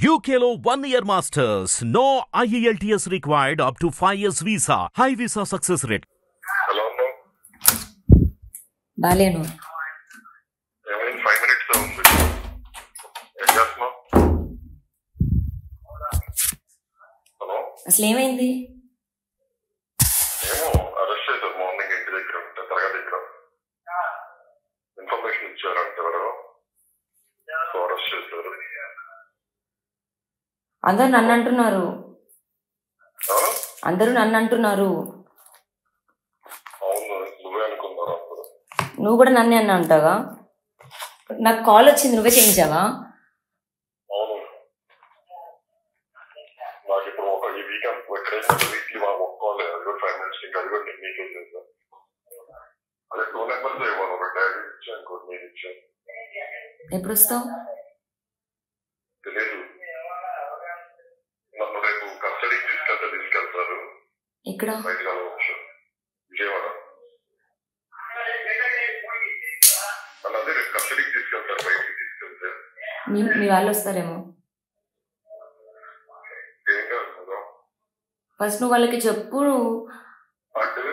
UKLO 1 year masters. No IELTS required up to 5 years visa. High visa success rate. Hello అమ్మా. బాలేను. ఏమైంది? 5 minutes ఉంది. ఏం చేస్తున్నావు? Hello, అసలు ఏమైంది? ఏమో అరెస్ట్ చేశారు మార్నింగ్ ఇంటి దగ్గర ఉంటే తరగతి దగ్గర ఇన్ఫర్మేషన్ ఇచ్చారంటే ఎవరు సో అరెస్ట్ చేశారు. అందరూ నన్ను అంటున్నారు. ఆ? అందరూ నన్ను అంటున్నారు. అవును, నువ్వే అనుకున్నారు అప్పుడు. నువ్వు కూడా నన్నే అన్నా అంటావా? నాకు కాల్ వచ్చింది, నువ్వే చేయించావా? అవును, నాకు ఇప్పుడు ఈ వీకెండ్ వీక్లీ ఒప్పుకోలేదు. అది కూడా 5 minutes ఇంకా అది కూడా నేను మీకే చేశాను. అదే 2 numbers ఇవ్వను, ఒక డాడీ ఇచ్చాను, ఇంకోటి మీరు ఇచ్చాను. ఎప్పుడు వస్తావు? తెలియదు. నన్ను రేపు కస్టడీకి తీసుకెళ్తారు. ఇక్కడ బయటకు వెళ్ళవచ్చు, విజయవాడ. నన్ను అదే రేపు కస్టడీకి తీసుకెళ్తారు, బయటికి తీసుకెళ్తే. మీ వాళ్ళు వస్తారేమో. ఏం కాదు కదా. ఫస్ట్ నువ్వు వాళ్ళకి చెప్పు. అటు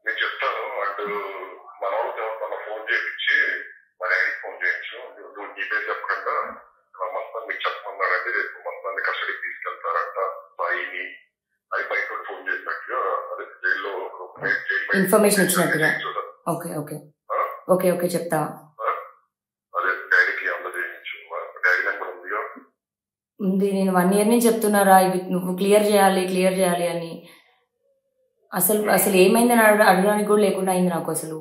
నేను చెప్తాను. అటు మన వాళ్ళతో మన ఫోన్ చేయించి మా డాడీకి ఫోన్ చేయించు. నువ్వు నీ పేరు చెప్పకుండా మస్తాన్ని మీకు చెప్పమన్నాడంటే రేపు మస్తాన్ని కస్టడీకి తీసుకెళ్తారంట సాయిని అని బయట ఫోన్ చేసినట్టుగా. అదే జైల్లో ఇన్ఫర్మేషన్ ఇచ్చినట్టుగా. ఓకే ఓకే ఓకే ఓకే చెప్తా. అదే డాడీకి అందజేయించు. డాడీ నెంబర్ ఉందిగా. ఉంది. నేను 1 year నుంచి చెప్తున్నారా ఇవి నువ్వు క్లియర్ చేయాలి అని. అసలు ఏమైందని అడగడానికి కూడా లేకుండా అయింది నాకు. అసలు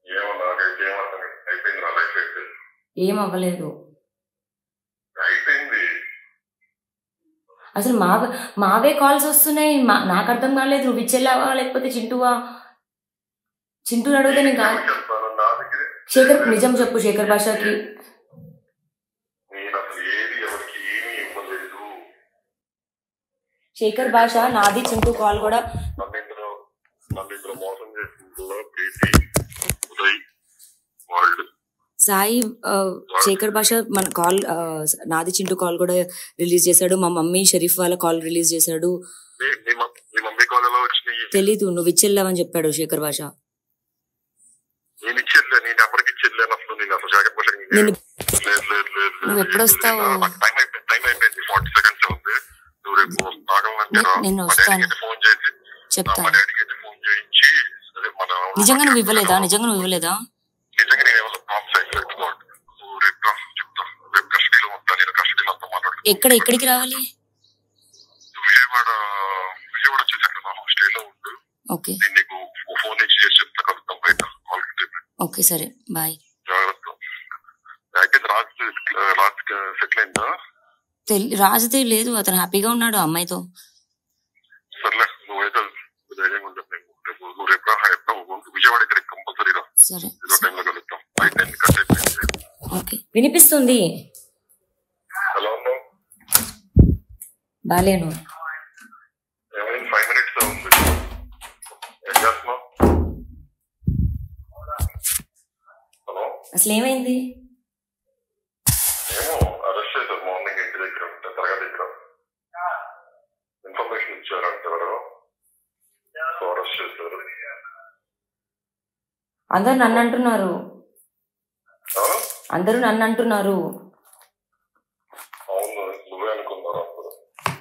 ఏమో నాకైతే ఏమర్థం అయిపోయింది. నా లైఫ్ అయితే ఏం అవ్వలేదు. అయిపోయింది. అసలు మావే కాల్స్ వస్తున్నాయి. నాకు అర్థం కాలేదు. నువ్వు ఇచ్చెళ్ళావా లేకపోతే చింటూవా? చింటూని అడిగితే నేను కాదు. చెప్తాను నా దగ్గరే. శేఖర్ నిజం చెప్పు. శేఖర్ భాషకి నేను అసలు ఏది ఎవరికి ఏమీ ఇవ్వలేదు. శేఖర్ భాష నాది చింటూ కాల్ కూడా. నన్ను ఇందులో మోసం చేసిందో ప్రీతి, ఉదయ్ వాళ్ళు. సాయి శేఖర్ భాష మన కాల్ నాది చింటూ కాల్ కూడా రిలీజ్ చేశాడు. మా మమ్మీ షరీఫ్ వాళ్ళ కాల్ రిలీజ్ చేశాడు. మీ మమ్మీ కాల్ ఎలా వచ్చినాయి? తెలీదు. నువ్వు ఇచ్చెళ్ళావని చెప్పాడు శేఖర్ భాష. నేను ఇచ్చేది నీ నెంబర్కి ఇచ్చేది అసలు. నేను అసలు శేఖర్ భాష నువ్వు ఎప్పుడు వస్తావు? టైం అయిపోయింది. 40 seconds ఉంది. నువ్వు రేపు నేను వస్తాను. ఫోన్ చేసి చెప్తా. మా డాడీకి అయితే ఫోన్ చేయించి నిజంగా నువ్వు ఇవ్వలేదా? నిజంగా నేనేమో ప్రాబ్లమ్స్ అయిపోయింది. నువ్వు రేపు చెప్తా. రేపు కస్టడీలో ఉంటా. నేను కస్టడీలో అంతా మాట్లాడుతాను. ఎక్కడికి రావాలి? విజయవాడ వచ్చేసాను కదా. హాస్టల్లో ఉండు. ఓకే నేను నీకు ఫోన్ నుంచి చేసి చెప్తా. కలుద్దాం బయట. ఓకే సరే బాయ్. జాగ్రత్త. అయితే రాజ్ సెటిల్ అయిందా? రాజుదే లేదు. అతను హ్యాపీగా ఉన్నాడు ఆ అమ్మాయితో. సర్లే, నువ్వైతే ధైర్యంగా ఉంటావు. నువ్వు రేపు విజయవాడ దగ్గర కంపల్సరీ రా. సరే ఏదో టైంలో కలుద్దాం. బయట ఓకే. వినిపిస్తుంది. ఎలా ఉన్నావు? బాలేను. ఏమైంది? 5 minutes ఉంది. ఏం చేస్తున్నావు? హలో, అసలు ఏమైంది? ఏమో అరెస్ట్ చేశారు మార్నింగ్ ఇంటి దగ్గర ఉంటే తరగతి దగ్గర ఇన్ఫర్మేషన్ ఇచ్చారంటే ఎవరు సో అరెస్ట్ చేశారు. అందరూ నన్ను అంటున్నారు. అవును, నువ్వే అనుకున్నారు అప్పుడు.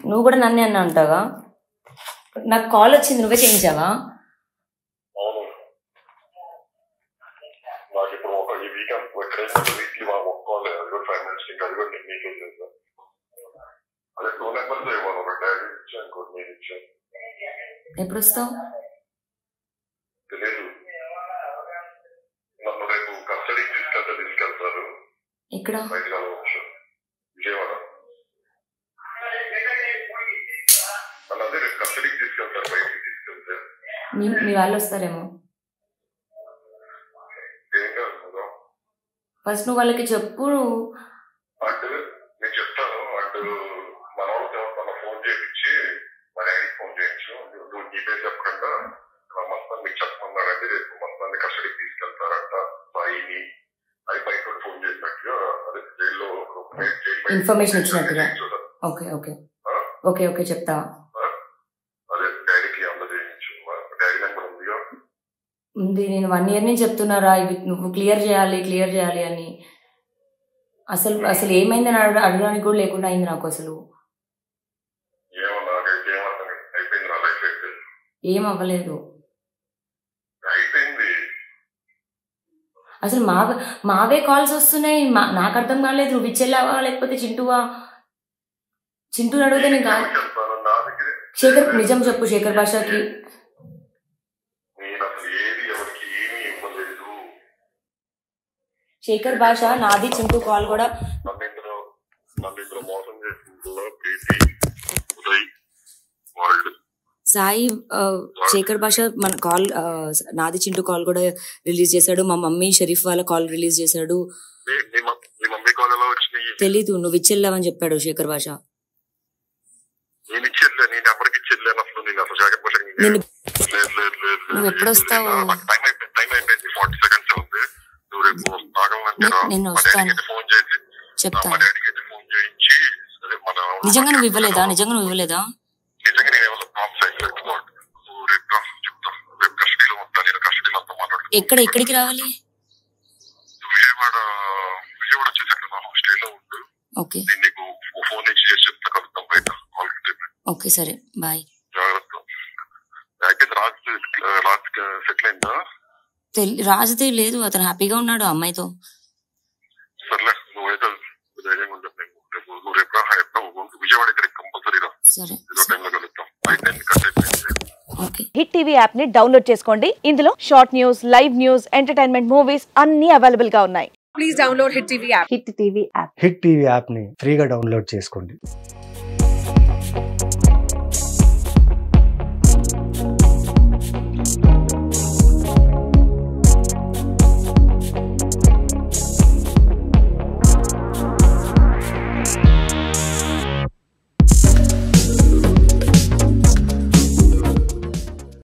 నువ్వు కూడా నన్నే అన్నా అంటావా? నాకు కాల్ వచ్చింది, నువ్వే చేయించావా? అవును, నాకు ఇప్పుడు ఈ వీకెండ్ వీక్లీ ఒప్పుకోలేదు. అది కూడా 5 minutes ఇంకా అది కూడా నేను మీకే చేశాను. అదే 2 numbers ఇవ్వను, ఒక డాడీ ఇచ్చాను, ఇంకోటి మీరు ఇచ్చాను. ఎప్పుడు వస్తావు? తెలియదు. నన్ను రేపు కస్టడీకి తీసుకెళ్తారు. ఇక్కడ బయటకు వెళ్ళవచ్చు, విజయవాడ. నన్ను అదే రేపు కస్టడీకి తీసుకెళ్తారు, బయటికి తీసుకెళ్తే. మీ వాళ్ళు వస్తారేమో. ఏం కాదు కదా. ఫస్ట్ నువ్వు వాళ్ళకి చెప్పు. అటు నేను చెప్తాను. అటు మన వాళ్ళతో మన ఫోన్ చేయించి మా డాడీకి ఫోన్ చేయించు. నువ్వు నీ పేరు చెప్పకుండా మస్తాన్ని మీకు చెప్పమన్నాడంటే రేపు మస్తాన్ని కస్టడీకి తీసుకెళ్తారంట సాయిని అని బయట ఫోన్ చేసినట్టుగా. అదే జైల్లో ఇన్ఫర్మేషన్ ఇచ్చినట్టుగా. ఓకే ఓకే ఓకే ఓకే చెప్తా. అదే డాడీకి అందజేయించు. డాడీ నెంబర్ ఉందిగా. ఉంది. నేను 1 year నుంచి చెప్తున్నారా ఇవి నువ్వు క్లియర్ చేయాలి అని. అసలు ఏమైందని అడగడానికి కూడా లేకుండా అయింది నాకు. అసలు ఏమో నాకైతే ఏమర్థం అయిపోయింది. నా లైఫ్ అయితే ఏం అవ్వలేదు. అయిపోయింది. అసలు మావే కాల్స్ వస్తున్నాయి. నాకు అర్థం కాలేదు. నువ్వు విచ్చెల్లావా లేకపోతే చింటూవా? చింటూని అడిగితే నేను కాదు. చెప్తాను నా దగ్గర శేఖర్ నిజం చెప్పు. శేఖర్ భాషకి నేను అసలు ఏది ఎవరికి ఏమీ ఇవ్వలేదు. శేఖర్ భాష నాది చింటూ కాల్ కూడా నన్ను ఇందులో మోసం చేసిందో ప్రీతి ఉదయ్ వాళ్ళు సాయి శేఖర్ భాష మన కాల్ నాది చింటూ కాల్ కూడా రిలీజ్ చేశాడు. మా మమ్మీ షరీఫ్ వాళ్ళ కాల్ రిలీజ్ చేశాడు. మీ మమ్మీ కాల్ ఎలా వచ్చినాయి? తెలీదు. నువ్వు ఇచ్చెళ్ళావని చెప్పాడు శేఖర్ భాష. నేను ఇచ్చేళ్ళా. నేను ఎవరికి ఇచ్చేళ్ళాను అసలు. నేను అసలు జాకెట్ భాష నువ్వు ఎప్పుడు వస్తావు? టైం అయిపోయింది. 40 seconds ఉంది. నువ్వు రేపు నేను వస్తాను. ఫోన్ చేసి చెప్తా. మా డాడీకి అయితే ఫోన్ చేయించి నిజంగా నువ్వు ఇవ్వలేదా? నిజంగా నేను ఏమన్నా ప్రాబ్లమ్స్ అయిపోయింది. నువ్వు రేపు చెప్తా. రేపు కస్టడీలో ఉంటా. నేను కస్టడీలో అంతా మాట్లాడుతాను. ఎక్కడికి రావాలి? విజయవాడ వచ్చేసాక నా హాస్టల్లో ఉండు. ఓకే నేను నీకు ఫోన్ నుంచి చేసి చెప్తా. కలుద్దాం బయట. ఓకే సరే బాయ్. జాగ్రత్త. యాక్చువల్లీ రాజ్ సెటిల్ అయిందా? రాజుదే లేదు. అతను హ్యాపీగా ఉన్నాడు అమ్మాయితో. సర్లే నువ్వైతే ధైర్యంగా ఉండదు. నువ్వు రేపు విజయవాడ ఇక్కడ కంపల్సరీ రా. సరే ఏదో టైంలో కలుద్దాం. బయట కట్ అయిపోయింది. ఓకే. హిట్ టీవీ యాప్ ని డౌన్లోడ్ చేసుకోండి. ఇందులో short news, live news, entertainment movies అన్ని అవైలబుల్ గా ఉన్నాయి. Please download hit TV app. Hit TV app ని ఫ్రీగా డౌన్లోడ్ చేసుకోండి.